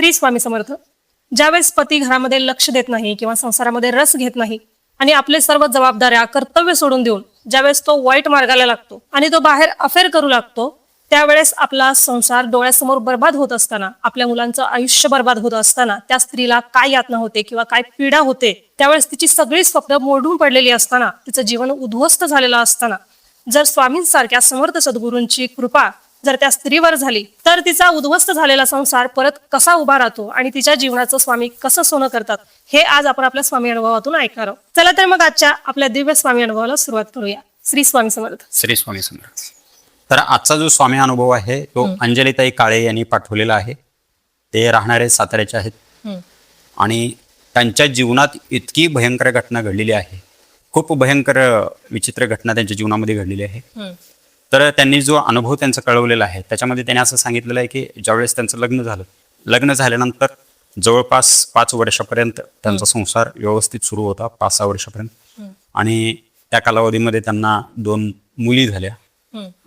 श्री स्वामी समर्थ. ज्यावेळेस पती घरामध्ये लक्ष देत नाही किंवा संसारामध्ये रस घेत नाही आणि आपले सर्व जबाबदाऱ्या कर्तव्य सोडून देऊन ज्यावेळेस तो वाईट मार्गाला लागतो आणि तो बाहेर अफेअर करू लागतो, त्यावेळेस आपला संसार डोळ्यासमोर बर्बाद होत असताना, आपल्या मुलांचं आयुष्य बर्बाद होत असताना त्या स्त्रीला काय यातना होते किंवा काय पीडा होते, त्यावेळेस तिची सगळी स्वप्न मोडून पडलेली असताना, तिचं जीवन उद्ध्वस्त झालेलं असताना जर स्वामींसारख्या समर्थ सद्गुरूंची कृपा जर त्या स्त्रीवर झाली तर तिचा उद्ध्वस्त झालेला संसार परत कसा उभा राहतो आणि तिच्या जीवनाचं स्वामी कसं सोनं करतात हे आज आपण आपल्या स्वामी अनुभवातून ऐकणार आहोत. चला तर मग आजच्या आपल्या दिव्य स्वामी अनुभवाला सुरुवात करूया. श्री स्वामी समर्थ. श्री स्वामी समर्थ. तर आजचा जो स्वामी अनुभव आहे तो अंजलीताई काळे यांनी पाठवलेला आहे. ते राहणारे साताऱ्याचे आहेत आणि त्यांच्या जीवनात इतकी भयंकर घटना घडलेली आहे, खूप भयंकर विचित्र घटना त्यांच्या जीवनामध्ये घडलेली आहे. तर त्यांनी जो अनुभव त्यांचा कळवलेला आहे त्याच्यामध्ये त्यांनी असं सांगितलेलं आहे की ज्यावेळेस त्यांचं लग्न झाल्यानंतर जवळपास 5 वर्षापर्यंत त्यांचा संसार व्यवस्थित सुरू होता, 5-6 वर्षापर्यंत. आणि त्या कालावधीमध्ये त्यांना 2 मुली झाल्या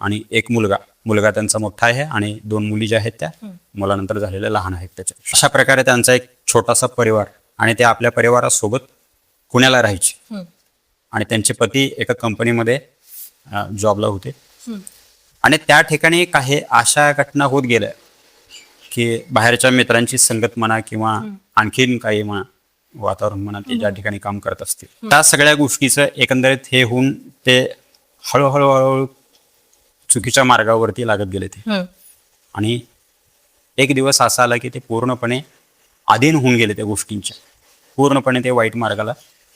आणि 1 मुलगा त्यांचा मोठा आहे आणि 2 मुली ज्या आहेत त्या मुलानंतर झालेल्या लहान आहेत त्याच्या. अशा प्रकारे त्यांचा एक छोटासा परिवार आणि ते आपल्या परिवारासोबत पुण्याला राहायचे आणि त्यांचे पती एका कंपनीमध्ये जॉबला होते. आणि त्या ठिकाणी काही अशा घटना होत गेल्या की बाहेरच्या मित्रांची संगत म्हणा किंवा आणखीन काही म्हणा, वातावरण म्हणा, ते ज्या ठिकाणी काम करत असतील त्या सगळ्या गोष्टीचं एकंदरीत हे होऊन ते हळूहळू चुकीच्या मार्गावरती लागत गेले ते. आणि एक दिवस असा आला की ते पूर्णपणे अधीन होऊन गेले त्या गोष्टींच्या, पूर्णपणे ते वाईट मार्गाला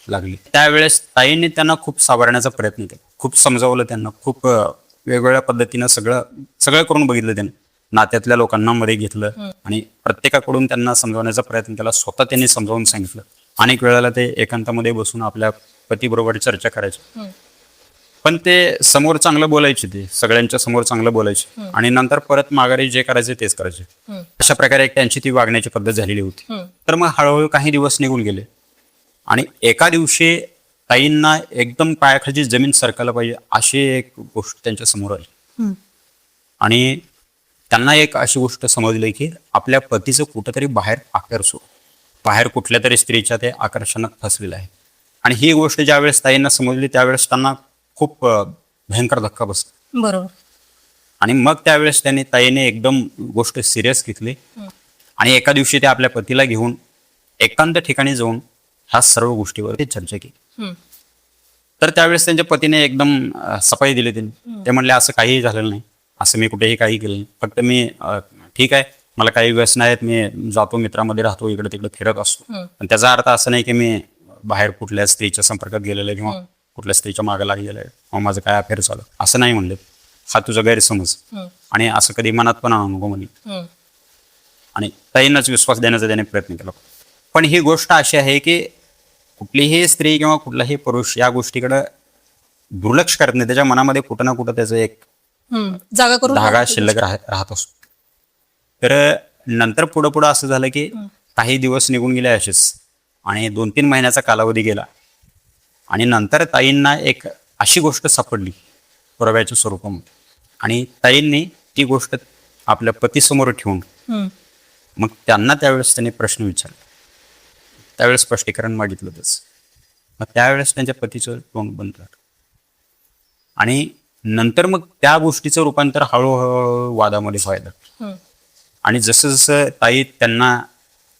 लागले. त्यावेळेस ताईंनी त्यांना खूप सावरण्याचा प्रयत्न केला, खूप समजावलं त्यांना, खूप वेगवेगळ्या पद्धतीनं सगळं करून बघितलं त्यांनी. नात्यातल्या लोकांना मध्ये घेतलं आणि प्रत्येकाकडून त्यांना समजावण्याचा प्रयत्न केला. स्वतः त्यांनी समजावून सांगितलं. अनेक वेळेला ते एकांतामध्ये बसून आपल्या पतीबरोबर चर्चा करायचे, पण ते समोर चांगलं बोलायचे, ते सगळ्यांच्या समोर चांगलं बोलायचे आणि नंतर परत माघारी जे करायचे तेच करायचे. अशा प्रकारे एक त्यांची ती वागण्याची पद्धत झालेली होती. तर मग हळूहळू काही दिवस निघून गेले आणि एका दिवशी ताईंना एकदम पायाखालची जमीन सरकायला पाहिजे अशी एक गोष्ट त्यांच्या समोर आली. आणि त्यांना एक अशी गोष्ट समजली की आपल्या पतीचं कुठंतरी बाहेर बाहेर कुठल्या तरी स्त्रीच्या ते आकर्षणात फसलेलं आहे. आणि ही गोष्ट ज्यावेळेस ताईंना समजली त्यावेळेस त्यांना खूप भयंकर धक्का बसला. बरोबर. आणि मग त्यावेळेस ताईने एकदम गोष्ट सिरियस घेतली आणि एका दिवशी ते आपल्या पतीला घेऊन एकांत ठिकाणी जाऊन ह्या सर्व गोष्टीवरती चर्चा केली. तर त्यावेळेस त्यांच्या पतीने एकदम सफाई दिली. ते म्हणले असं काहीही झालेलं नाही, असं मी कुठेही काही केलं नाही, फक्त मी ठीक आहे, मला काही व्यसन आहेत, मी जातो मित्रामध्ये राहतो, इकडे तिकडे फिरत असतो, पण त्याचा अर्थ असं नाही की मी बाहेर कुठल्या स्त्रीच्या संपर्कात गेलेलं आहे किंवा कुठल्या स्त्रीच्या मागे लागलेलं आहे किंवा माझं काय अफेअर चालू असं नाही म्हणले. हा तुझा गैरसमज आणि असं कधी मनात पण आणू नको म्हणले. आणि ताईंनाच विश्वास देण्याचा त्याने प्रयत्न केला. पण ही गोष्ट अशी आहे की कुठलीही स्त्री किंवा कुठलाही पुरुष या गोष्टीकडे दुर्लक्ष करत नाही. त्याच्या मनामध्ये कुठं ना कुठं त्याचं एक धागा शिल्लक राहत असतो. तर नंतर पुढं असं झालं की काही दिवस निघून गेले असेच आणि 2-3 महिन्याचा कालावधी गेला आणि नंतर ताईंना एक अशी गोष्ट सापडली पुराव्याच्या स्वरूपामध्ये. आणि ताईंनी ती गोष्ट आपल्या पतीसमोर ठेवून मग त्यांना त्यावेळेस त्यांनी प्रश्न विचारला, त्यावेळेस स्पष्टीकरण मागितलं त्याच. मग त्यावेळेस त्यांच्या पतीचं तोंड बंद झालं आणि नंतर मग त्या गोष्टीचं रूपांतर हळूहळू वादामध्ये व्हायला. आणि जसं जसं ताई त्यांना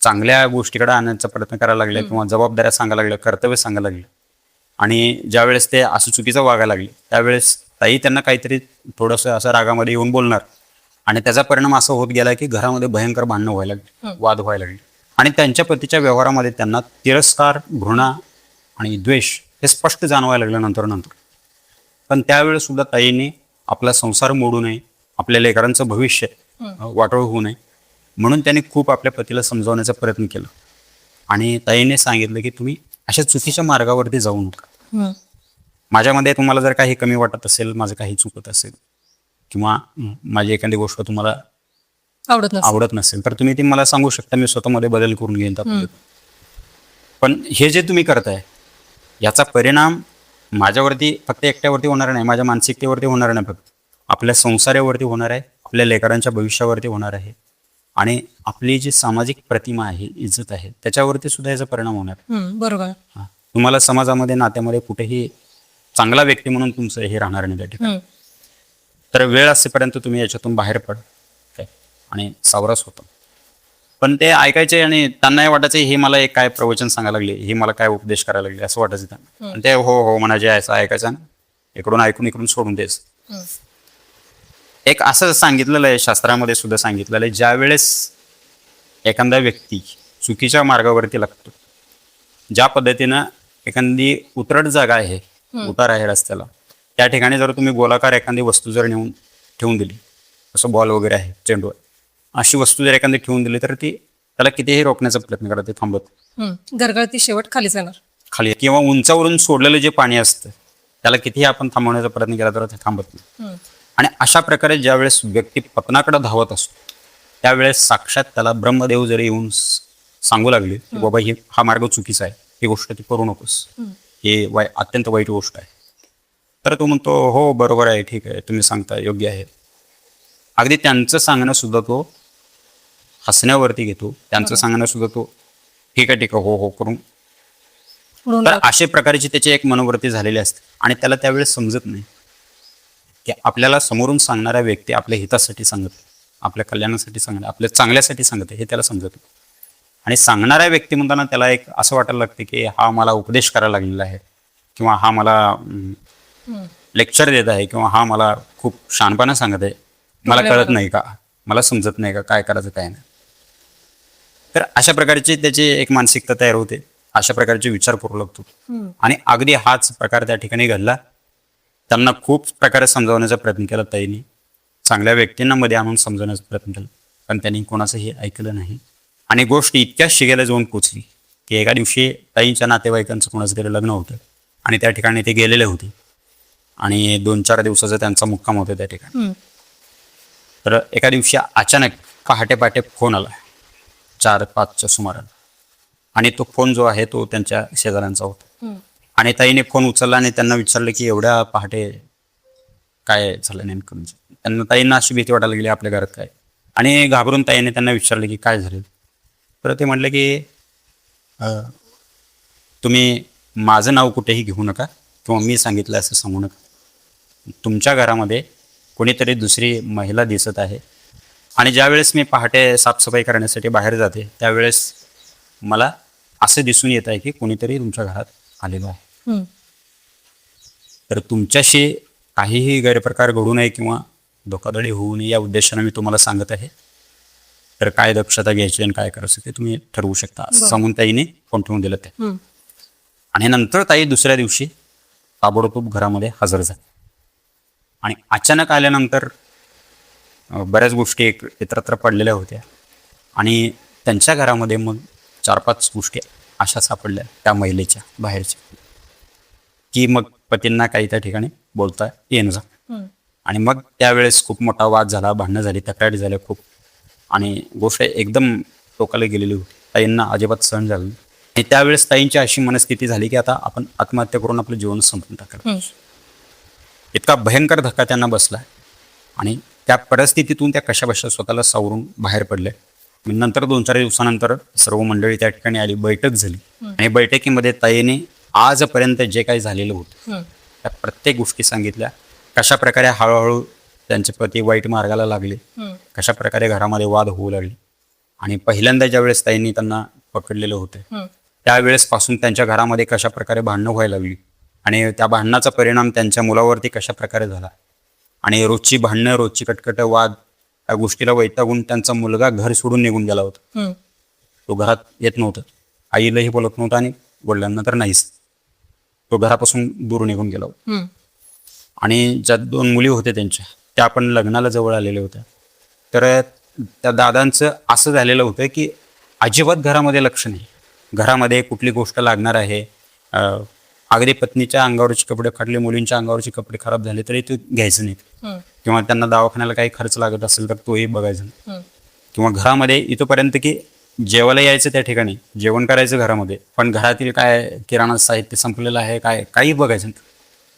चांगल्या गोष्टीकडे आणण्याचा प्रयत्न करायला लागले किंवा जबाबदाऱ्या सांगायला लागल्या, कर्तव्य सांगायला लागले आणि ज्यावेळेस ते असं चुकीचं वागायला लागले त्यावेळेस ताई त्यांना काहीतरी थोडंसं असं रागामध्ये येऊन बोलणार आणि त्याचा परिणाम असा होत गेला की घरामध्ये भयंकर भांडणं व्हायला लागली, वाद व्हायला लागले. आणि त्यांच्या पतीच्या व्यवहारामध्ये त्यांना तिरस्कार, घृणा आणि द्वेष हे स्पष्ट जाणवायला लागलं नंतर. पण त्यावेळेस सुद्धा ताईंनी आपला संसार मोडू नये, आपल्या लेकरांचं भविष्य वाटोळ होऊ नये म्हणून त्यांनी खूप आपल्या पतीला समजावण्याचा प्रयत्न केला. आणि ताईने सांगितलं की तुम्ही अशा चुकीच्या मार्गावरती जाऊ नका. माझ्यामध्ये तुम्हाला जर काही कमी वाटत असेल, माझं काही चुकत असेल किंवा माझी एखादी गोष्ट तुम्हाला आवडत नसेल तर तुम्ही ती मला सांगू शकता, मी स्वतःमध्ये बदल करून घेईन. पण हे जे तुम्ही करताय याचा परिणाम माझ्यावरती फक्त एकट्यावरती होणार नाही, माझ्या मानसिकतेवरती होणार नाही, फक्त आपल्या संसारावरती होणार आहे, आपल्या लेकरांच्या भविष्यावरती होणार आहे आणि आपली जी सामाजिक प्रतिमा आहे, इज्जत आहे, त्याच्यावरती सुद्धा याचा परिणाम होणार. बरोबर. हा. तुम्हाला समाजामध्ये, नात्यामध्ये कुठेही चांगला व्यक्ती म्हणून तुमचं हे राहणार नाही त्या ठिकाणी. तर वेळ असेपर्यंत तुम्ही याच्यातून बाहेर पड काय आणि सावरस होतो. पण ते ऐकायचे आणि त्यांनाही वाटायचं हे मला एक काय प्रवचन सांगायला लागले, हे मला काय उपदेश करायला लागले असं वाटायचं त्यांना. आणि ते हो हो म्हणायचे, असं ऐकायचं, इकडून ऐकून इकडून सोडून द्यायचं. एक असं सांगितलेलं आहे, शास्त्रामध्ये सुद्धा सांगितलेलं आहे, ज्या वेळेस एखादा व्यक्ती चुकीच्या मार्गावरती लागतो, ज्या पद्धतीनं एखादी उतरट जागा आहे, उतार आहे रस्त्याला, त्या ठिकाणी जर तुम्ही गोलाकार एखादी वस्तू जर नेऊन ठेवून दिली, असं बॉल वगैरे आहे, चेंडू आहे, अशी वस्तू जर एखादी ठेवून दिली तर ती त्याला कितीही रोखण्याचा प्रयत्न करा, ते थांबत गरगळती शेवट खालीच येणार. खाली. किंवा उंचावरून सोडलेलं जे पाणी असतं त्याला कितीही आपण थांबवण्याचा प्रयत्न केला तर ते थांबत नाही. आणि अशा प्रकारे ज्यावेळेस व्यक्ती पतनाकडे धावत असतो त्यावेळेस साक्षात त्याला ब्रह्मदेव जरी येऊन सांगू लागले की बाबा हा मार्ग चुकीचा आहे, ही गोष्ट ती करू नकोस, हे अत्यंत वाईट गोष्ट आहे, तर तो म्हणतो हो बरोबर आहे, ठीक आहे, तुम्ही सांगता योग्य आहे. अगदी त्यांचं सांगणं सुद्धा तो हसण्यावरती घेतो, त्यांचं सांगणं सुद्धा तो ठीक आहे हो हो करून. तर अशा प्रकारची त्याची एक मनोवृत्ती झालेली असते. आणि त्याला त्यावेळेस समजत नाही की आपल्याला समोरून सांगणारा व्यक्ती आपल्या हितासाठी सांगत, आपल्या कल्याणासाठी सांगत, आपल्या चांगल्यासाठी सांगत, हे त्याला समजत नाही. आणि सांगणारा व्यक्ती म्हणताना त्याला एक असं वाटायला लागते की हा मला उपदेश करायला लागलेला आहे, किंवा हा मला लेक्चर देत आहे, किंवा हा मला खूप शहाणपणा सांगत आहे, मला कळत नाही का, मला समजत नाही का काय करायचं काय नाही. तर अशा प्रकारची त्याची एक मानसिकता तयार होते, अशा प्रकारचे विचार करू लागतो. आणि अगदी हाच प्रकार त्या ठिकाणी घडला. त्यांना खूप प्रकारे समजावण्याचा प्रयत्न केला ताईंनी, चांगल्या व्यक्तींना मध्ये आणून समजवण्याचा प्रयत्न केला, पण त्यांनी कोणाचंही ऐकलं नाही. आणि गोष्ट इतक्या शिगेला जाऊन पोचली की एका दिवशी ताईंच्या नातेवाईकांचं कोणाचं तरी लग्न होतं आणि त्या ठिकाणी ते गेलेले होते आणि 2-4 दिवसाचा त्यांचा मुक्काम होता त्या ठिकाणी. तर एका दिवशी अचानक पहाटे फोन आला 4-5च्या सुमाराला, आणि तो फोन जो आहे तो त्यांच्या शेजाऱ्यांचा होता. आणि ताईने फोन उचलला आणि त्यांना विचारलं की एवढ्या पहाटे काय झालं नेमकं. ताईंना अशी भीती वाटायला लागली आपल्या घरात काय, आणि घाबरून ताईने त्यांना विचारलं की काय झालं. तर ते म्हटलं की तुम्ही माझं नाव कुठेही घेऊ नका किंवा मी सांगितलं असं सांगू नका, तुमच्या घरामध्ये कोणीतरी दुसरी महिला दिसत आहे, आणि ज्यावेळेस मी पहाटे साफसफाई करण्यासाठी बाहेर जाते त्यावेळेस मला असं दिसून येत आहे की कोणीतरी तुमच्या घरात आलेलं आहे. तर तुमच्याशी काहीही गैरप्रकार घडू नये किंवा धोकाधडी होऊ नये या उद्देशाने मी तुम्हाला सांगत आहे. तर काय दक्षता घ्यायची आणि काय करायचं ते तुम्ही ठरवू शकता, असं सांगून ताईने फोन ठेवून दिलं ते. आणि नंतर ताई दुसऱ्या दिवशी ताबडतोब घरामध्ये हजर झाली. आणि अचानक आल्यानंतर बऱ्याच गोष्टी एकत्र पडलेल्या होत्या, आणि त्यांच्या घरामध्ये मग 4-5 गोष्टी अशा सापडल्या त्या महिलेच्या बाहेरच्या की मग पतींना काही त्या ठिकाणी बोलता येणं. आणि मग त्यावेळेस खूप मोठा वाद झाला, भांडणं झाली, तक्रारी झाल्या खूप, आणि गोष्ट एकदम टोकाला गेलेली होती. ताईंना अजिबात सहन झालं. आणि त्यावेळेस ताईंची अशी मनस्थिती झाली की आता आपण आत्महत्या करून आपलं जीवन संपवून टाकायला. इतका भयंकर धक्का त्यांना बसला, आणि त्या परिस्थितीतून त्या कशाबशा स्वतःला सावरून बाहेर पडल्या. नंतर 2-4 दिवसानंतर सर्व मंडळी त्या ठिकाणी आली, बैठक झाली, आणि बैठकीमध्ये ताईने आजपर्यंत जे काही झालेलं होतं त्या प्रत्येक गोष्टी सांगितल्या. कशा प्रकारे हळूहळू त्यांचे पती वाईट मार्गाला लागले, कशा प्रकारे घरामध्ये वाद होऊ लागले, आणि पहिल्यांदा ज्यावेळेस ताईंनी त्यांना पकडलेलं होतं त्यावेळेसपासून त्यांच्या घरामध्ये कशा प्रकारे भांडणं व्हायला लागली, आणि त्या भांडणाचा परिणाम त्यांच्या मुलावरती कशा प्रकारे झाला, आणि रोजची भांडणं, रोजची कटकट, वाद, त्या गोष्टीला वैतागून त्यांचा मुलगा घर सोडून निघून गेला होता. तो घरात येत नव्हता, आईलाही बोलत नव्हता, आणि वडिलांना तर नाहीच. तो घरापासून दूर निघून गेला होता. आणि ज्या 2 मुली होत्या त्यांच्या, त्या आपण लग्नाला जवळ आलेल्या होत्या. तर त्या दादांचं असं झालेलं होतं की अजिबात घरामध्ये लक्ष नाही, घरामध्ये कुठली गोष्ट लागणार आहे, अगदी पत्नीच्या अंगावरचे कपडे फाटले, मुलींच्या अंगावरचे कपडे खराब झाले तरी ते घ्यायचं नाही, किंवा त्यांना दवाखान्याला काही खर्च लागत असेल तर तोही बघायचा नाही, किंवा घरामध्ये इथपर्यंत की जेवायला यायचं त्या ठिकाणी जेवण करायचं घरामध्ये, पण घरातील काय किराणा साहित्य संपलेलं आहे काय काही बघायचं नाही.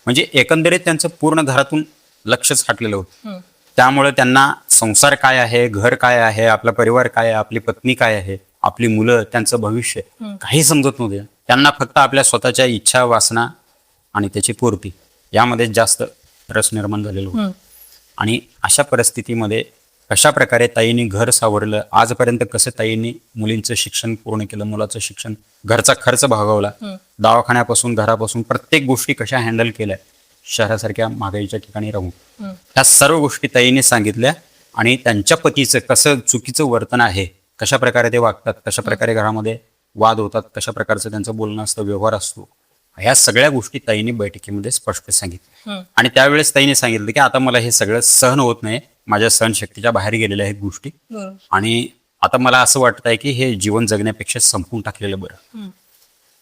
म्हणजे एकंदरीत त्यांचं पूर्ण घरातून लक्षच हटलेलं होतं. त्यामुळे त्यांना संसार काय आहे, घर काय आहे, आपला परिवार काय आहे, आपली पत्नी काय आहे, आपली मुलं, त्यांचं भविष्य काही समजत नव्हते. त्यांना फक्त आपल्या स्वतःच्या इच्छा, वासना आणि त्याची पूर्ती यामध्ये जास्त रस निर्माण झालेला होता. आणि अशा परिस्थितीमध्ये कशा प्रकारे ताईंनी घर सावरलं, आजपर्यंत कसं ताईंनी मुलींचं शिक्षण पूर्ण केलं, मुलाचं शिक्षण, घरचा खर्च भागवला, दवाखान्यापासून घरापासून प्रत्येक गोष्टी कशा हँडल केल्या शहरासारख्या महागाईच्या ठिकाणी राहून, ह्या सर्व गोष्टी ताईंनी सांगितल्या. आणि त्यांच्या पतीचं कसं चुकीचं वर्तन आहे, कशा प्रकारे ते वागतात, कशा प्रकारे घरामध्ये वाद होतात, कशा प्रकारचं त्यांचं बोलणं असतं, व्यवहार असतो, ह्या सगळ्या गोष्टी ताईंनी बैठकीमध्ये स्पष्ट सांगितल्या. आणि त्यावेळेस ताईंनी सांगितलं की आता मला हे सगळं सहन होत नाही, माझ्या सहनशक्तीच्या बाहेर गेलेल्या आहेत गोष्टी, आणि आता मला असं वाटत आहे की हे जीवन जगण्यापेक्षा संपून टाकलेलं बरं,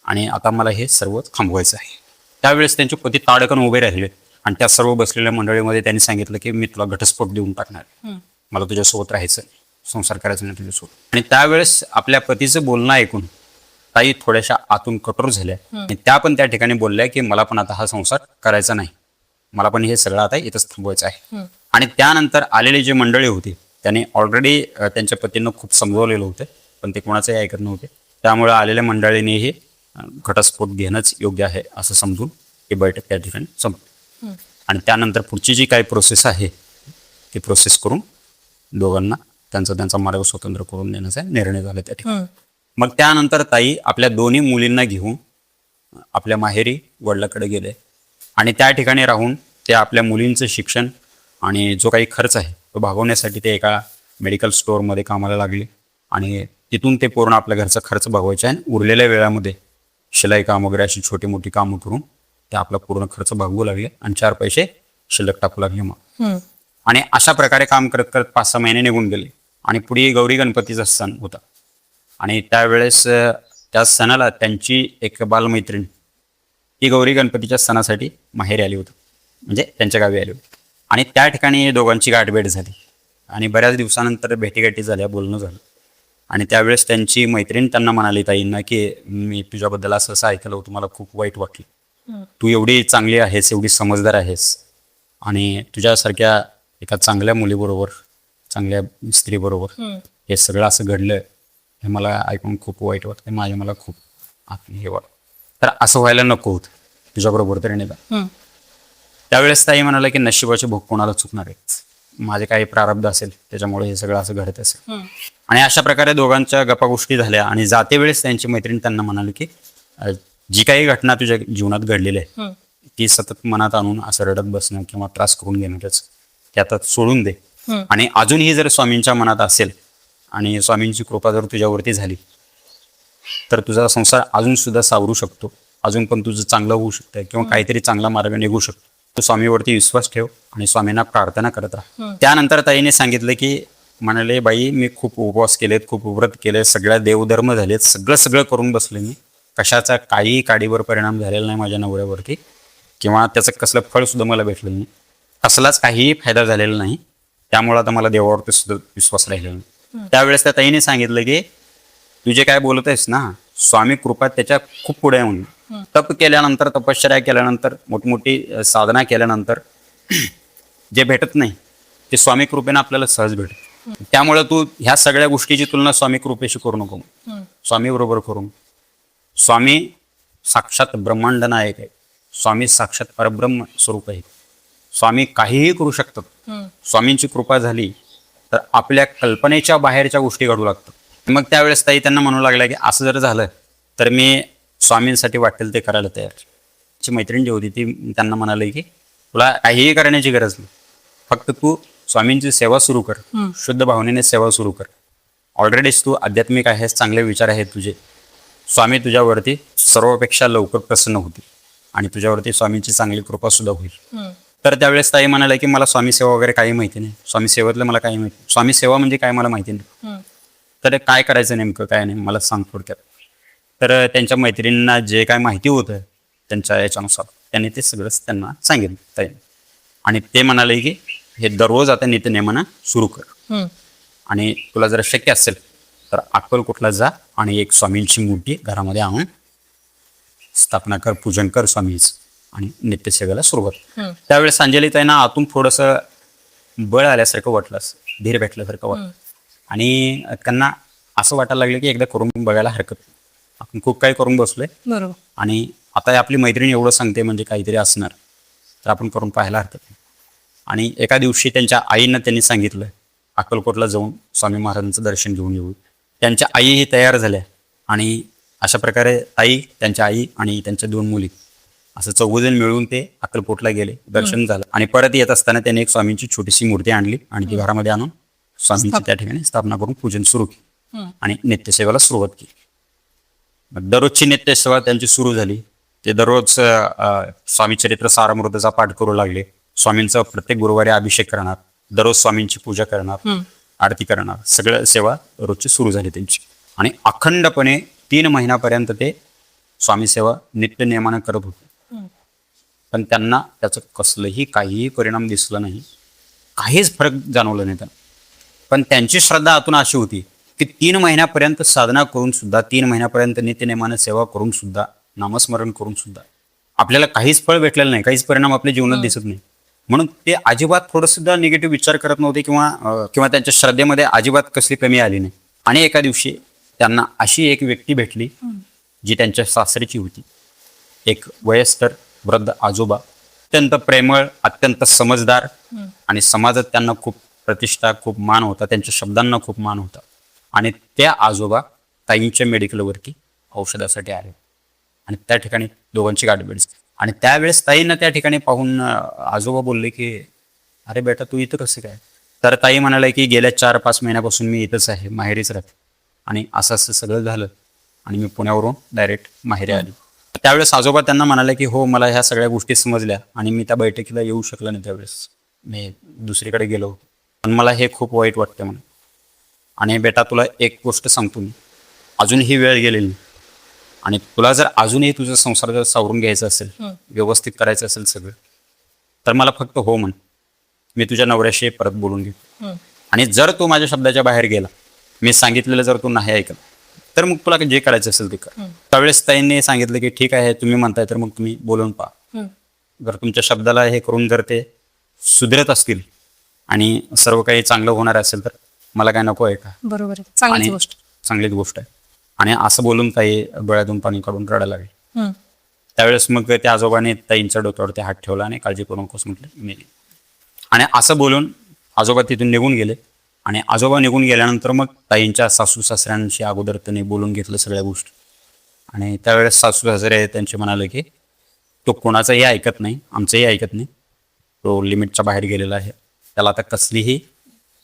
आणि आता मला हे सर्व थांबवायचं आहे. त्यावेळेस त्यांचे पती ताडकन उभे राहिले आणि त्या सर्व बसलेल्या मंडळीमध्ये त्यांनी सांगितलं की मी तुला घटस्फोट देऊन टाकणार, मला तुझ्यासोबत राहायचं, संसार करायचा नाही तुझ्यासोबत. आणि त्यावेळेस आपल्या पतीचं बोलणं ऐकून ताई थोड्याशा आतून कठोर झाल्या आणि त्या पण त्या ठिकाणी बोलल्या की मला पण आता हा संसार करायचा नाही, मला पण हे सगळं आता इथंच थांबवायचं आहे. आणि त्यानंतर आलेली जी मंडळी होती त्यांनी ऑलरेडी त्यांच्या पतींना खूप समजवलेलं होतं, पण ते कोणाचंही ऐकत नव्हते. त्यामुळे आलेल्या मंडळींनीही घटस्फोट घेणंच योग्य आहे असं समजून ही बैठक त्या ठिकाणी संपली. आणि त्यानंतर पुढची जी काही प्रोसेस आहे ती प्रोसेस करून दोघांना त्यांचा मार्ग स्वतंत्र करून देण्याचा निर्णय झाला त्या ठिकाणी. मग त्यानंतर ताई आपल्या दोन्ही मुलींना घेऊन आपल्या माहेरी वडिलाकडे गेले आणि त्या ठिकाणी राहून ते आपल्या मुलींचं शिक्षण आणि जो काही खर्च आहे तो भागवण्यासाठी ते एका मेडिकल स्टोअरमध्ये कामाला लागले. आणि तिथून ते पूर्ण आपल्या घरचा खर्च भागवायचे आणि उरलेल्या वेळामध्ये शिलाई काम वगैरे अशी छोटी मोठी कामं करून ते आपला पूर्ण खर्च भागवू लागले आणि 4 पैसे शिल्लक टाकू लागले. मग आणि अशा प्रकारे काम करत करत 5-6 महिने निघून गेले आणि पुढे गौरी गणपतीचा सण होता. आणि त्यावेळेस त्या सणाला त्यांची एक बालमैत्रीण ती गौरी गणपतीच्या सणासाठी माहेरी आली होती, म्हणजे त्यांच्या गावी आली होती. आणि त्या ठिकाणी दोघांची गाठभेट झाली आणि बऱ्याच दिवसानंतर भेटीगाठी झाल्या, बोलणं झालं. आणि त्यावेळेस त्यांची मैत्रीण त्यांना म्हणाली ताईंना की मी तुझ्याबद्दल असं असं ऐकलं होतं, मला खूप वाईट वाटलं, तू एवढी चांगली आहेस, एवढी समजदार आहेस, आणि तुझ्यासारख्या एका चांगल्या मुलीबरोबर, चांगल्या स्त्रीबरोबर हे सगळं असं घडलं, हे मला ऐकून खूप वाईट वाटतं, मला खूप हे वाटतं, तर असं व्हायला नको होतं तुझ्याबरोबर तरी नाही. त्यावेळेस ताई म्हणाला की नशिबाचे भोग कोणाला चुकणार आहेत, माझे काही प्रारब्ध असेल त्याच्यामुळे हे सगळं असं घडत असेल. आणि अशा प्रकारे दोघांच्या गप्पा गोष्टी झाल्या आणि जाते वेळेस त्यांची मैत्रीण त्यांना म्हणाली की जी काही घटना तुझ्या जीवनात घडलेली आहे ती सतत मनात आणून असं रडत बसणं किंवा त्रास करून घेणं ते आता सोडून दे. आणि अजूनही जर स्वामींच्या मनात असेल आणि स्वामींची कृपा जर तुझ्यावरती झाली तर तुझा संसार अजून सुद्धा सावरू शकतो, अजून पण तुझं चांगलं होऊ शकतं किंवा काहीतरी चांगला मार्ग निघू शकतो. तू स्वामीवरती विश्वास ठेव आणि स्वामींना प्रार्थना करत राहा. त्यानंतर ताईने सांगितलं की म्हणाले बाई मी खूप उपवास केलेत, खूप व्रत केले, सगळ्या देवधर्म झालेत, सगळं करून बसले, मी कशाचा काही काडीवर परिणाम झालेला नाही माझ्या नवऱ्यावरती किंवा त्याचं कसलं फळ सुद्धा मला भेटलेलं नाही, कसलाच काहीही फायदा झालेला नाही, त्यामुळे आता मला देवावरती सुद्धा विश्वास राहिलेला नाही. त्यावेळेस त्या ताईने सांगितलं की तू जे काय बोलत आहेस ना, स्वामी कृपा त्याच्या खूप पुढे आहे म्हणून. तप केल्यानंतर, तपश्चर्या केल्यानंतर, मोठमोठी साधना केल्यानंतर जे भेटत नाही ते स्वामी कृपेनं आपल्याला सहज भेटत. त्यामुळे तू ह्या सगळ्या गोष्टीची तुलना स्वामी कृपेशी करू नको, स्वामी बरोबर करू. स्वामी साक्षात ब्रह्मांड नायक आहे, स्वामी साक्षात परब्रह्म स्वरूप आहे, स्वामी काहीही करू शकतात. स्वामींची कृपा झाली तर आपल्या कल्पनेच्या बाहेरच्या गोष्टी घडू लागतात. मग त्यावेळेस ताई त्यांना म्हणू लागल्या की असं जर झालं तर मी स्वामींसाठी वाटेल ते करायला तयार. ची मैत्रीण जी होती ती त्यांना म्हणाली की तुला काहीही करण्याची गरज नाही, फक्त तू स्वामींची सेवा सुरू कर, शुद्ध भावनेने सेवा सुरू कर. ऑलरेडीच तू आध्यात्मिक आहेस, चांगले विचार आहेत तुझे, स्वामी तुझ्यावरती सर्वापेक्षा लवकर प्रसन्न होतील आणि तुझ्यावरती स्वामींची चांगली कृपा सुद्धा होईल. तर त्यावेळेस ताई म्हणाला की मला स्वामी सेवा वगैरे काही माहिती नाही, स्वामी सेवेतलं मला काही माहिती, स्वामी सेवा म्हणजे काय मला माहिती नाही, तर काय करायचं नेमकं काय नाही मला सांग थोडक्यात. तर त्यांच्या मैत्रिणींना जे काय माहिती होतं त्यांच्या याच्यानुसार त्यांनी ते सगळंच त्यांना सांगितलं ताई. आणि ते म्हणाले की हे दररोज आता नित्यनेमानं सुरू कर आणि तुला जर शक्य असेल तर अक्कलकोटला जा आणि एक स्वामींची मूर्ती घरामध्ये आणून स्थापना कर, पूजन कर स्वामींचं आणि नित्यसेवेला सुरुवात. त्यावेळेस अंजलीताईंना आतून थोडंसं बळ आल्यासारखं वाटलं, असं धीर भेटल्यासारखं वाटलं. आणि त्यांना असं वाटायला लागलं की एकदा करून बघायला हरकत नाही. आपण खूप काही करून बसलोय बरोबर. आणि आता आपली मैत्रीण एवढं सांगते म्हणजे काहीतरी असणार, तर आपण करून पाहायला हरकत नाही. आणि एका दिवशी त्यांच्या आईनं त्यांनी सांगितलं अक्कलकोटला जाऊन स्वामी महाराजांचं दर्शन घेऊन येऊ. त्यांच्या आईही तयार झाल्या आणि अशा प्रकारे ताई, त्यांच्या आई आणि त्यांच्या 2 मुली असं 4 जण मिळून ते अक्कलकोटला गेले. दर्शन झालं आणि परत येत असताना त्यांनी एक स्वामींची छोटीशी मूर्ती आणली आणि ती घरामध्ये आणून स्वामींची त्या ठिकाणी स्थापना करून पूजन सुरू केलं आणि नित्यसेवेला सुरुवात केली. मग दररोजची नित्यसेवा त्यांची सुरू झाली. ते दररोज स्वामी चरित्र सारामृताचा पाठ करू लागले. स्वामींचा प्रत्येक गुरुवारी अभिषेक करणार, दररोज स्वामींची पूजा करणार, आरती करणार, सगळं सेवा रोजची सुरू झाली त्यांची. आणि अखंडपणे 3 महिन्यापर्यंत ते स्वामी सेवा नित्य नियमानं करत होते. पण त्यांना त्याचं कसलंही काहीही परिणाम दिसला नाही, काहीच फरक जाणवला नाही त्यांना. पण त्यांची श्रद्धा आतून अशी होती की 3 महिन्यापर्यंत साधना करून सुद्धा, 3 महिन्यापर्यंत नित्यनेमानं सेवा करून सुद्धा, नामस्मरण करून सुद्धा आपल्याला काहीच फळ भेटलेलं नाही, काहीच परिणाम आपल्या जीवनात दिसत नाही. म्हणून ते अजिबात थोडं सुद्धा निगेटिव्ह विचार करत नव्हते किंवा त्यांच्या श्रद्धेमध्ये अजिबात कसली कमी आली नाही. आणि एका दिवशी त्यांना अशी एक व्यक्ती भेटली जी त्यांच्या सासरीची होती. एक वयस्कर वृद्ध आजोबा, अत्यंत प्रेमळ, अत्यंत समजदार आणि समाजात त्यांना खूप प्रतिष्ठा, खूप मान होता, त्यांच्या शब्दांना खूप मान होता. आणि त्या आजोबा ताईंच्या मेडिकलवरती औषधासाठी आले आणि त्या ठिकाणी दोघांची गाठ भेट. आणि त्यावेळेस ताईंना त्या ठिकाणी पाहून आजोबा बोलले की अरे बेटा तू इथं कसं काय? तर ताई म्हणाले की गेल्या 4-5 महिन्यापासून मी इथंच आहे, माहेरीच राहते. आणि असं असं सगळं झालं आणि मी पुण्यावरून डायरेक्ट माहेरी आली. त्यावेळेस आजोबा त्यांना म्हणाले की हो मला ह्या सगळ्या गोष्टी समजल्या आणि मी त्या बैठकीला येऊ शकलो नाही, त्यावेळेस मी दुसरीकडे गेलो होतो, पण मला हे खूप वाईट वाटतं म्हणे. आणि बेटा तुला एक गोष्ट सांगतो मी, अजूनही वेळ गेलेली नाही आणि तुला जर अजूनही तुझा संसार जर सावरून घ्यायचा असेल, व्यवस्थित करायचं असेल सगळं, तर मला फक्त हो म्हण, मी तुझ्या नवऱ्याशी परत बोलून घेऊ. आणि जर तू माझ्या शब्दाच्या बाहेर गेला, मी सांगितलेलं जर तू नाही ऐकलं, तर मग तुला जे करायचं असेल ते कर. त्यावेळेस ताईंनी सांगितलं की ठीक आहे तुम्ही म्हणताय तर मग तुम्ही बोलून पहा. जर तुमच्या शब्दाला हे करून जर ते सुधरत असतील आणि सर्व काही चांगलं होणार असेल तर मला काय नको आहे का? बरोबर आहे, चांगलीच आणि गोष्ट. चांगलीच गोष्ट आहे. आणि असं बोलून ताई डोळ्यातून पाणी काढून रडायला लागली. त्यावेळेस मग त्या आजोबाने ताईंच्या डोक्यावरती हात ठेवला आणि काळजी करू नकोस म्हटलं मी. आणि असं बोलून आजोबा तिथून निघून गेले. आणि आजोबा निघून गेल्यानंतर मग ताईंच्या सासू सासऱ्यांशी अगोदर त्यांनी बोलून घेतलं सगळ्या गोष्टी. आणि त्यावेळेस सासू सासरे त्यांचे म्हणाले की तो कोणाचंही ऐकत नाही, आमचंही ऐकत नाही, तो लिमिटच्या बाहेर गेलेला आहे, त्याला आता कसलीही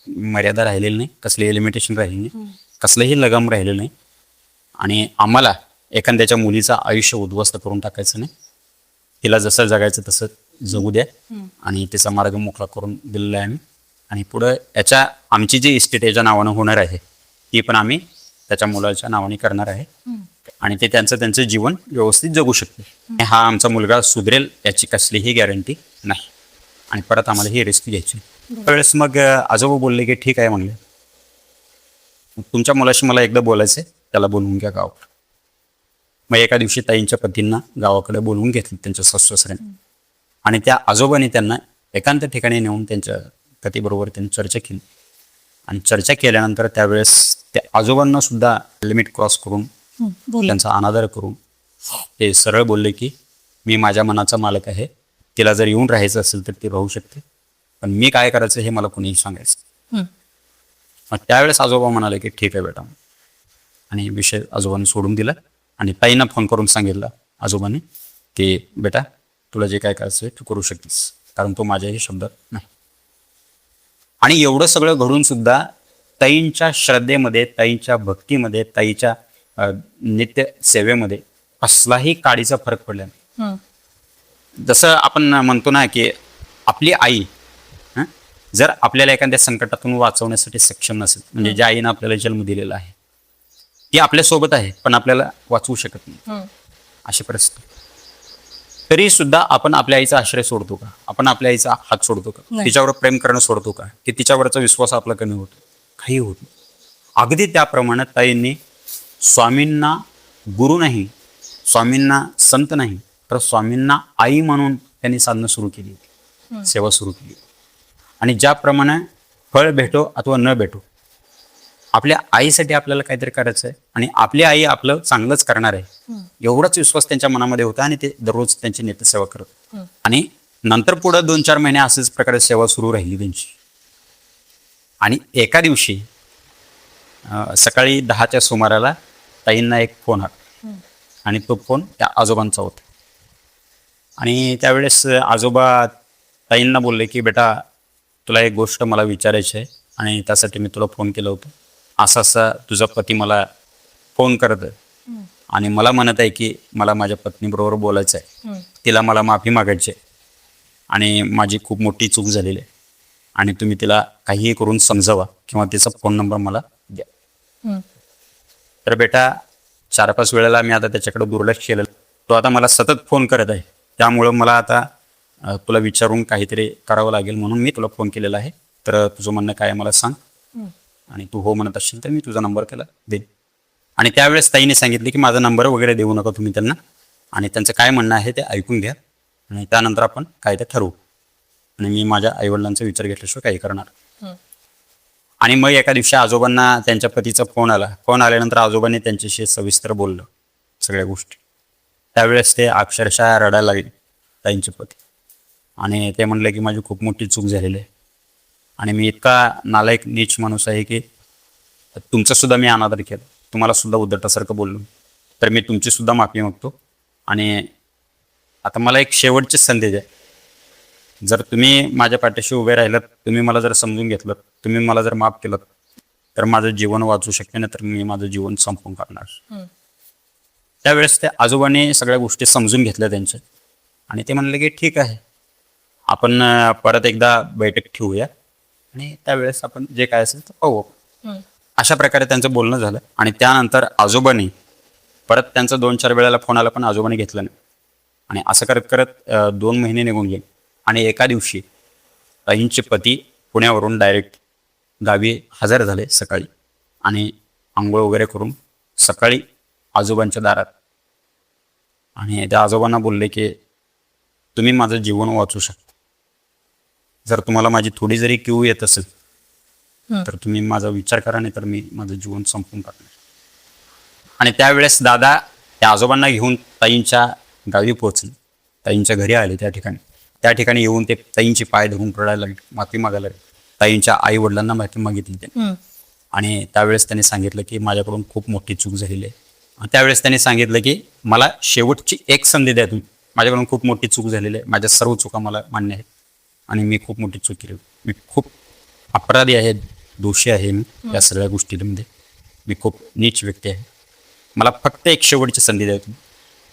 मर्यादा राहिलेली नाही, कसलीही लिमिटेशन राहिली नाही, कसलंही लगाम राहिलेलं नाही. आणि आम्हाला एखाद्याच्या मुलीचं आयुष्य उद्ध्वस्त करून टाकायचं नाही, तिला जसं जगायचं तसं जगू द्या आणि तिचा मार्ग मोकळा करून दिलेला आहे आम्ही. आणि पुढं याच्या आमची जी इस्टेट याच्या नावानं होणार आहे ती पण आम्ही त्याच्या मुलाच्या नावाने करणार आहे आणि ते त्यांचं जीवन व्यवस्थित जगू शकते. हा आमचा मुलगा सुधरेल याची कसलीही गॅरंटी नाही आणि परत आम्हाला ही रिस्क घ्यायची. त्यावेळेस मग आजोबा बोलले की ठीक आहे म्हणले, तुमच्या मुलाशी मला एकदा बोलायचं आहे, त्याला बोलवून घ्या गावाकडे. मग एका दिवशी ताईंच्या पतींना गावाकडे बोलवून घेतलं त्यांच्या सासू सासऱ्यांनी आणि त्या आजोबांनी त्यांना एकांत ठिकाणी नेऊन त्यांच्या पतीबरोबर त्यांनी चर्चा केली. आणि चर्चा केल्यानंतर त्यावेळेस त्या आजोबांना सुद्धा लिमिट क्रॉस करून त्यांचा अनादर करून ते सरळ बोलले की मी माझ्या मनाचा मालक आहे, तिला जर येऊन राहायचं असेल तर ती राहू शकते, पण मी काय करायचं हे मला कोणीही सांगायचं. मग त्यावेळेस आजोबा म्हणाले की ठीक आहे बेटा, आणि विषय आजोबांनी सोडून दिला. आणि ताईंना फोन करून सांगितलं आजोबांनी की बेटा तुला जे काय करायचं तू करू शकतेस, कारण तो माझ्याही शब्दात नाही. आणि एवढं सगळं घडून सुद्धा ताईंच्या श्रद्धेमध्ये, ताईंच्या भक्तीमध्ये, ताईच्या नित्य सेवेमध्ये कसलाही काडीचा फरक पडला नाही. जसं आपण म्हणतो ना की आपली आई जर आपल्याला एखाद्या संकटातून वाचवण्यासाठी सक्षम नसेल, म्हणजे ज्या आईनं आपल्याला जन्म दिलेला आहे ती आपल्यासोबत आहे पण आपल्याला वाचवू शकत नाही, अशी परिस्थिती, तरी सुद्धा आपण आपल्या आईचा आश्रय सोडतो का? आपण आपल्या आईचा हात सोडतो का? तिच्यावर प्रेम करणं सोडतो का? की तिच्यावरचा विश्वास आपला कमी होतो? काही होत नाही. अगदी त्याप्रमाणे ताईंनी स्वामींना गुरु नाही, स्वामींना संत नाही, तर स्वामींना आई म्हणून त्यांनी साधना सुरू केली, सेवा सुरू केली. आणि ज्याप्रमाणे फळ भेटो अथवा न भेटो, आपल्या आईसाठी आपल्याला काहीतरी करायचं आहे आणि आपली आई आपलं चांगलंच करणार आहे एवढाच विश्वास त्यांच्या मनामध्ये होता आणि ते दररोज त्यांची नित्यसेवा करत. आणि नंतर पुढं 2-4 महिने असेच प्रकारे सेवा सुरू राहिली त्यांची. आणि एका दिवशी सकाळी 10च्या सुमाराला ताईंना एक फोन आला आणि तो फोन त्या आजोबांचा होता. आणि त्यावेळेस आजोबा ताईंना बोलले की बेटा, तुला एक गोष्ट मला विचारायची आहे आणि त्यासाठी मी तुला फोन केला होता. असा असा तुझा पती मला फोन करत आहे आणि मला म्हणत आहे की मला माझ्या पत्नीबरोबर बोलायचं आहे, तिला मला माफी मागायची आहे आणि माझी खूप मोठी चूक झालेली आहे आणि तुम्ही तिला काहीही करून समजावा किंवा तिचा फोन नंबर मला द्या. तर बेटा, 4-5 वेळेला मी आता त्याच्याकडे दुर्लक्ष केलं. तो आता मला सतत फोन करत आहे, त्यामुळं मला आता तुला विचारून काहीतरी करावं लागेल म्हणून मी तुला फोन केलेला आहे. तर तुझं म्हणणं काय आहे मला सांग आणि तू हो म्हणत असशील तर मी तुझा नंबर त्याला देईन. आणि त्यावेळेस ताईने सांगितले की माझा नंबर वगैरे देऊ नका तुम्ही त्यांना आणि त्यांचं काय म्हणणं आहे ते ऐकून घ्या आणि त्यानंतर आपण काय ते ठरवू. आणि मी माझ्या आईवडिलांचा विचार घेतल्याशिवाय काही करणार. आणि मग एका दिवशी आजोबांना त्यांच्या पतीचा फोन आला. फोन आल्यानंतर आजोबांनी त्यांच्याशी सविस्तर बोललं सगळ्या गोष्टी. त्यावेळेस ते अक्षरशः रडायला लागले ताईंचे पती आणि ते म्हणले की माझी खूप मोठी चूक झालेली आहे आणि मी इतका नालायक नीच माणूस आहे की तुमचा सुद्धा मी अनादर केला, तुम्हाला सुद्धा उद्धटासारखं बोललो, तर मी तुमची सुद्धा माफी मागतो आणि आता मला एक शेवटची संधी द्या. जर तुम्ही माझ्या पाठीशी उभे राहिलात, तुम्ही मला जर समजून घेतलं, तुम्ही मला जर माफ केलं तर माझं जीवन वाचू शकते, नाही तर मी माझं जीवन संपवून काढणार. त्यावेळेस त्या आजोबांनी सगळ्या गोष्टी समजून घेतल्या त्यांच्या आणि ते म्हणले की ठीक आहे, आपण परत एकदा बैठक ठेवूया आणि त्यावेळेस आपण जे काय असेल ते पाहू. अशा प्रकारे त्यांचं बोलणं झालं आणि त्यानंतर आजोबांनी परत त्यांचा 2-4 वेळेला फोन आला पण आजोबांनी घेतला नाही. आणि असं करत करत 2 महिने निघून गेले आणि एका दिवशी ताईंचे पती पुण्यावरून डायरेक्ट गावी हजर झाले सकाळी आणि आंघोळ वगैरे करून सकाळी आजोबांच्या दारात. आणि त्या आजोबांना बोलले की तुम्ही माझं जीवन वाचू शकता, जर तुम्हाला माझी थोडी जरी किव येत असेल तर तुम्ही माझा विचार करा, नाही तर मी माझं जीवन संपून टाकणार. आणि त्यावेळेस दादा त्या आजोबांना घेऊन ताईंच्या गावी पोहोचले, ताईंच्या घरी आले. त्या ठिकाणी येऊन ते ताईंची पाय धरून रडायला लागले, माफी मागायला लागले. ताईंच्या आई वडिलांना माफी मागितली त्यांनी आणि त्यावेळेस त्यांनी सांगितलं की माझ्याकडून खूप मोठी चूक झालेली आहे. आणि त्यावेळेस त्यांनी सांगितलं की मला शेवटची एक संधी द्या तुम्ही, माझ्याकडून खूप मोठी चूक झालेली आहे, माझ्या सर्व चुका मला मान्य आहेत आणि मी खूप मोठी चूक केली, मी खूप अपराधी आहे, दोषी आहे मी या सगळ्या गोष्टींमध्ये, मी खूप नीच व्यक्ती आहे, मला फक्त एक शेवटची संधी द्या तुम्ही,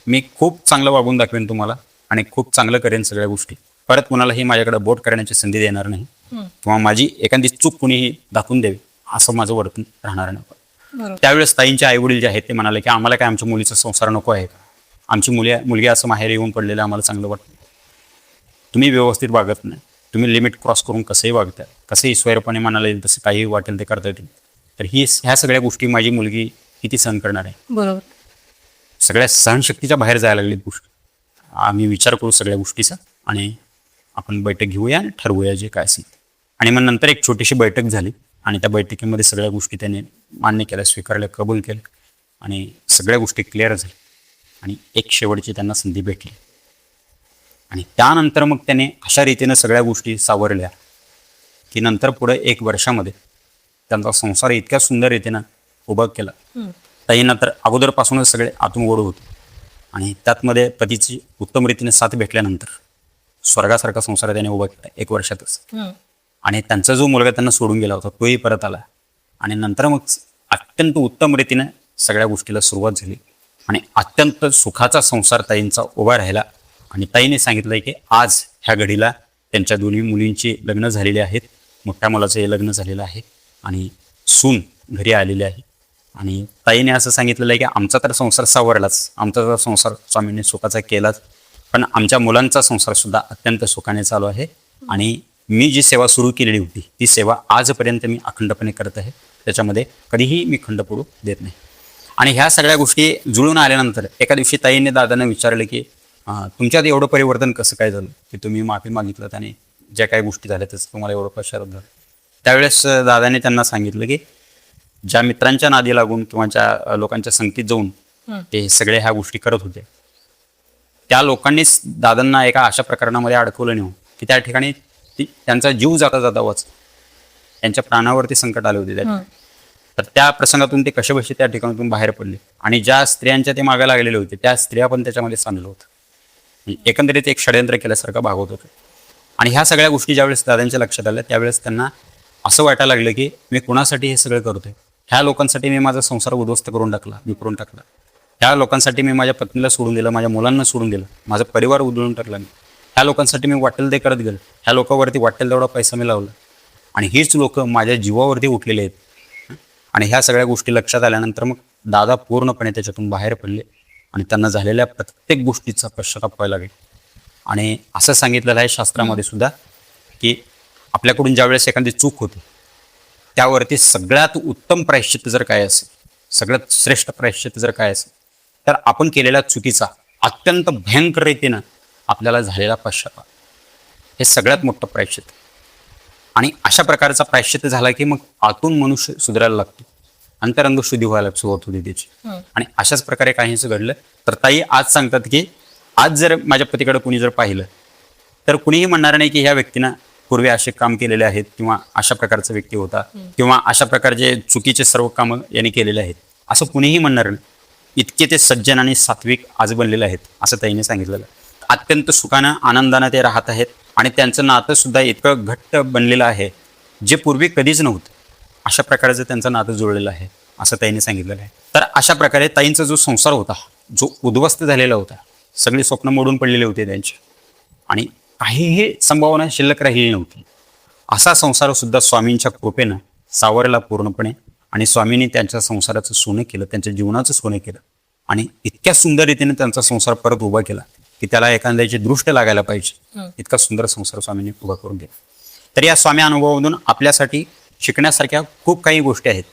मी खूप चांगलं वागून दाखवेन तुम्हाला आणि खूप चांगलं करेन सगळ्या गोष्टी, परत कुणालाही माझ्याकडे बोट करण्याची संधी देणार नाही किंवा माझी एखादी चूक कुणीही दाखवून द्यावी असं माझं वर्तन राहणार नाही. त्यावेळेस ताईंचे आई वडील जे आहेत ते म्हणाले की आम्हाला काय आमच्या मुलीचा संसार नको आहे का, आमची मुलगी असं माहेर येऊन पडलेलं आम्हाला चांगलं वाटतं, तुम्ही व्यवस्थित वागत नाही, तुम्ही लिमिट क्रॉस करून कसंही वागता, कसंही स्वैरपणे म्हणायला येईल तसं काही वाटेल ते करता येतील, तर ह्या सगळ्या गोष्टी माझी मुलगी किती सहन करणार आहे. बरोबर. सगळ्या सहनशक्तीच्या बाहेर जायला लागलीत गोष्टी. आम्ही विचार करू सगळ्या गोष्टीचा आणि आपण बैठक घेऊया आणि ठरवूया जे काय असेल. आणि मग नंतर एक छोटीशी बैठक झाली आणि त्या बैठकीमध्ये सगळ्या गोष्टी त्याने मान्य केल्या, स्वीकारल्या, कबूल केल्या आणि सगळ्या गोष्टी क्लिअर झाल्या आणि एक शेवटची त्यांना संधी भेटली. आणि त्यानंतर मग त्याने अशा रीतीनं सगळ्या गोष्टी सावरल्या की नंतर पुढे 1 वर्षामध्ये त्यांचा संसार इतक्या सुंदर रीतीनं उभा केला. ताईंना तर अगोदरपासूनच सगळे आतून ओढ होते आणि त्यातमध्ये पतीची उत्तम रीतीने साथ भेटल्यानंतर स्वर्गासारखा संसार त्याने उभा केला 1 वर्षातच. आणि त्यांचा जो मुलगा त्यांना सोडून गेला होता तोही परत आला आणि नंतर मग अत्यंत उत्तम रीतीने सगळ्या गोष्टीला सुरुवात झाली आणि अत्यंत सुखाचा संसार ताईंचा उभा राहिला. आणि ताईने सांगितलंय की आज ह्या घडीला त्यांच्या दोन्ही मुलींची लग्न झालेली आहेत, मोठ्या मुलाचं हे लग्न झालेलं आहे आणि सून घरी आलेली आहे. आणि ताईने असं सांगितलेलं आहे की आमचा तर संसार सावरलाच, आमचा तर संसार स्वामींनी सुखाचा केलाच, पण आमच्या मुलांचा संसार सुद्धा अत्यंत सुखाने चालू आहे आणि मी जी सेवा सुरू केलेली होती ती सेवा आजपर्यंत मी अखंडपणे करत आहे, त्याच्यामध्ये कधीही मी खंड पडू देत नाही. आणि ह्या सगळ्या गोष्टी जुळून आल्यानंतर एका दिवशी ताईने दादांना विचारलं की तुमच्यात एवढं परिवर्तन कसं काय झालं की तुम्ही माफी मागितलं आणि ज्या काही गोष्टी झाल्या त्याचं तुम्हाला एवढं पश्चाताप झाला. त्यावेळेस दादाने त्यांना सांगितलं की ज्या मित्रांच्या नादी लागून किंवा ज्या लोकांच्या संगतीत जाऊन ते सगळे ह्या गोष्टी करत होते, त्या लोकांनीच दादांना एका अशा प्रकरणामध्ये अडकवलं नाही की त्या ठिकाणी त्यांचा जीव जाता जाता वाच, त्यांच्या प्राणावरती संकट आले होते त्या ठिकाणी. तर त्या प्रसंगातून ते कसेबसे त्या ठिकाणातून बाहेर पडले आणि ज्या स्त्रियांच्या ते मागे लागलेले होते त्या स्त्रिया पण त्याच्यामध्ये सामील होत. एकंदरीत एक षडयंत्र केल्यासारखं भागवत होतं. आणि ह्या सगळ्या गोष्टी ज्यावेळेस दादांच्या लक्षात आल्या त्यावेळेस त्यांना असं वाटायला लागलं की मी कुणासाठी हे सगळं करतोय. ह्या लोकांसाठी मी माझा संसार उद्ध्वस्त करून टाकला, विकरून टाकला. ह्या लोकांसाठी मी माझ्या पत्नीला सोडून दिलं, माझ्या मुलांना सोडून दिलं, माझा परिवार उधळून टाकला मी. ह्या लोकांसाठी मी वाटेल ते करत गेलो, ह्या लोकांवरती वाटेल तेवढा पैसा मी लावला आणि हीच लोक माझ्या जीवावरती उठलेले आहेत. आणि ह्या सगळ्या गोष्टी लक्षात आल्यानंतर मग दादा पूर्णपणे त्याच्यातून बाहेर पडले आणि त्यांना झालेल्या प्रत्येक गोष्टीचा पश्चाताप व्हायला लागले. आणि असं सांगितलेलं आहे शास्त्रामध्ये सुद्धा की आपल्याकडून ज्यावेळेस एखादी चूक होते त्यावरती सगळ्यात उत्तम प्रायश्चित्त जर काय असेल, सगळ्यात श्रेष्ठ प्रायश्चित्त जर काय असेल तर आपण केलेल्या चुकीचा अत्यंत भयंकर रीतीनं आपल्याला झालेला पश्चाताप हे सगळ्यात मोठं प्रायश्चित्त. आणि अशा प्रकारचा प्रायश्चित्त झाला की मग आतून मनुष्य सुधारायला लागतो, अंतरंग शुद्धी व्हायला सुरुवात होती त्याची. आणि अशाच प्रकारे काहीच घडलं. तर ताई आज सांगतात की आज जर माझ्या पतीकडे कुणी जर पाहिलं तर कुणीही म्हणणार नाही की ह्या व्यक्तीनं पूर्वी असे काम केलेले आहेत किंवा अशा प्रकारचा व्यक्ती होता किंवा अशा प्रकारचे चुकीचे सर्व कामं यांनी केलेले आहेत असं कुणीही म्हणणार नाही. इतके ते सज्जन आणि सात्विक आज बनलेले आहेत असं ताईने सांगितलेलं. अत्यंत सुखानं आनंदानं ते राहत आहेत आणि त्यांचं नातं सुद्धा इतकं घट्ट बनलेलं आहे जे पूर्वी कधीच नव्हतं. अशा प्रकारचं त्यांचं नातं जुळलेलं आहे असं ताईने सांगितलेलं आहे. तर अशा प्रकारे ताईंचा जो संसार होता जो उद्ध्वस्त झालेला होता, सगळी स्वप्न मोडून पडलेले होते त्यांचे आणि काहीही संभावना शिल्लक राहिली नव्हती. असा संसार सुद्धा स्वामींच्या कृपेनं सावरला पूर्णपणे आणि स्वामींनी त्यांच्या संसाराचं सोनं केलं, त्यांच्या जीवनाचं सोनं केलं आणि इतक्या सुंदर रीतीने त्यांचा संसार परत उभा केला की त्याला एखाद्याची दृष्ट लागायला पाहिजे इतका सुंदर संसार स्वामींनी उभा करून दिला. तर या स्वामी अनुभवामधून आपल्यासाठी शिकण्यासारख्या खूप काही गोष्टी आहेत.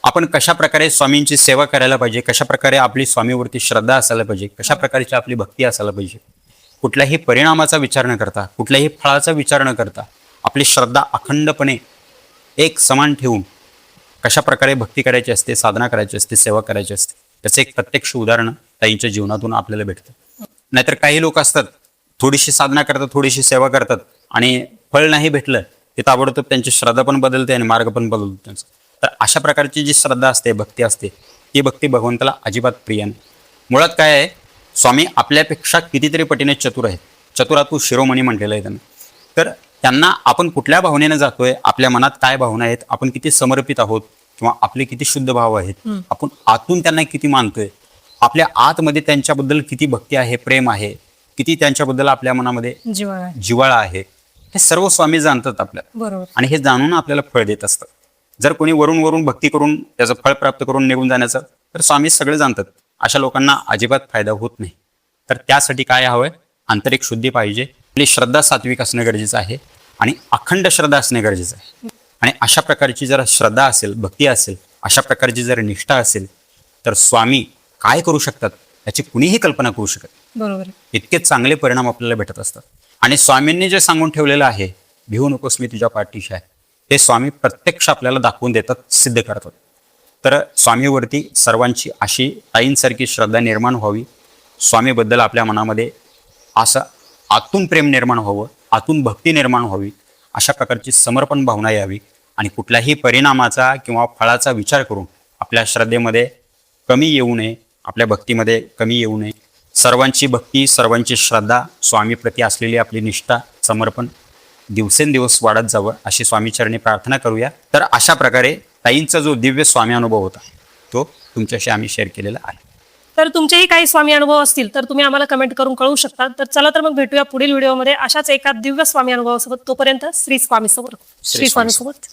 आपण कशा प्रकारे स्वामींची सेवा करायला पाहिजे, कशा प्रकारे आपली स्वामीवरती श्रद्धा असायला पाहिजे, कशा प्रकारची आपली भक्ती असायला पाहिजे. कुठल्याही परिणामाचा विचार न करता, कुठल्याही फळाचा विचार न करता आपली श्रद्धा अखंडपणे एक समान ठेवून कशा प्रकारे भक्ती करायची असते, साधना करायची असते, सेवा करायची असते त्याचं एक प्रत्यक्ष उदाहरण ताईंच्या जीवनातून आपल्याला भेटतं. नाहीतर काही लोक असतात थोडीशी साधना करतात, थोडीशी सेवा करतात आणि फळ नाही भेटलं ते ताबडतोब त्यांची श्रद्धा पण बदलते आणि मार्ग पण बदलतो त्यांचा. तर अशा प्रकारची जी श्रद्धा असते, भक्ती असते, ती भक्ती भगवंताला अजिबात प्रिय नाही. मुळात काय आहे, स्वामी आपल्यापेक्षा कितीतरी पटीने चतुर आहेत. चतुरातू शिरोमणी म्हटलेलं आहे त्यांना. तर त्यांना आपण कुठल्या भावनेनं जातोय, आपल्या मनात काय भावना आहेत, आपण किती समर्पित आहोत किंवा आपले किती शुद्ध भाव आहेत, आपण आतून त्यांना किती मानतोय, आपल्या आतमध्ये त्यांच्याबद्दल किती भक्ती आहे, प्रेम आहे, किती त्यांच्याबद्दल आपल्या मनामध्ये जिव्हाळा आहे, हे सर्व स्वामी जाणतात आपल्याला. बरोबर. आणि हे जाणून आपल्याला फळ देत असतात. जर कोणी वरून वरून भक्ती करून त्याचं फळ प्राप्त करून निघून जाण्याचं तर स्वामी सगळे जाणतात. अशा लोकांना अजिबात फायदा होत नाही. तर त्यासाठी काय हवंय, आंतरिक शुद्धी पाहिजे, आपली श्रद्धा सात्विक असणं गरजेचं आहे आणि अखंड श्रद्धा असणे गरजेचं आहे. आणि अशा प्रकारची जर श्रद्धा असेल, भक्ती असेल, अशा प्रकारची जर निष्ठा असेल तर स्वामी काय करू शकतात याची कुणीही कल्पना करू शकत. बरोबर. इतके चांगले परिणाम आपल्याला भेटत असतात. आणि स्वामींनी जे सांगून ठेवलेलं आहे, भिवू नकोस मी तुझ्या पाठीशी आहे, ते स्वामी प्रत्यक्ष आपल्याला दाखवून देतात, सिद्ध करतात. तर स्वामीवरती सर्वांची अशी ताईंसारखी श्रद्धा निर्माण व्हावी, स्वामीबद्दल आपल्या मनामध्ये असं आतून प्रेम निर्माण व्हावं, आतून भक्ती निर्माण व्हावी, अशा प्रकारची समर्पण भावना यावी आणि कुठल्याही परिणामाचा किंवा फळाचा विचार करून आपल्या श्रद्धेमध्ये कमी येऊ नये, आपल्या भक्तीमध्ये कमी येऊ नये. सर्वांची भक्ती, सर्वांची श्रद्धा, स्वामीप्रती असलेली आपली निष्ठा, समर्पण दिवसेंदिवस वाढत जावं अशी स्वामीचरणी प्रार्थना करूया. तर अशा प्रकारे ताईंचा जो दिव्य स्वामी अनुभव होता तो तुमच्याशी आम्ही शेअर केलेला आहे. तर तुमचेही काही स्वामी अनुभव असतील तर तुम्ही आम्हाला कमेंट करून कळवू शकता. तर चला तर मग भेटूया पुढील व्हिडिओमध्ये अशाच एका दिव्य स्वामी अनुभवासोबत. तोपर्यंत श्री स्वामी सोबत.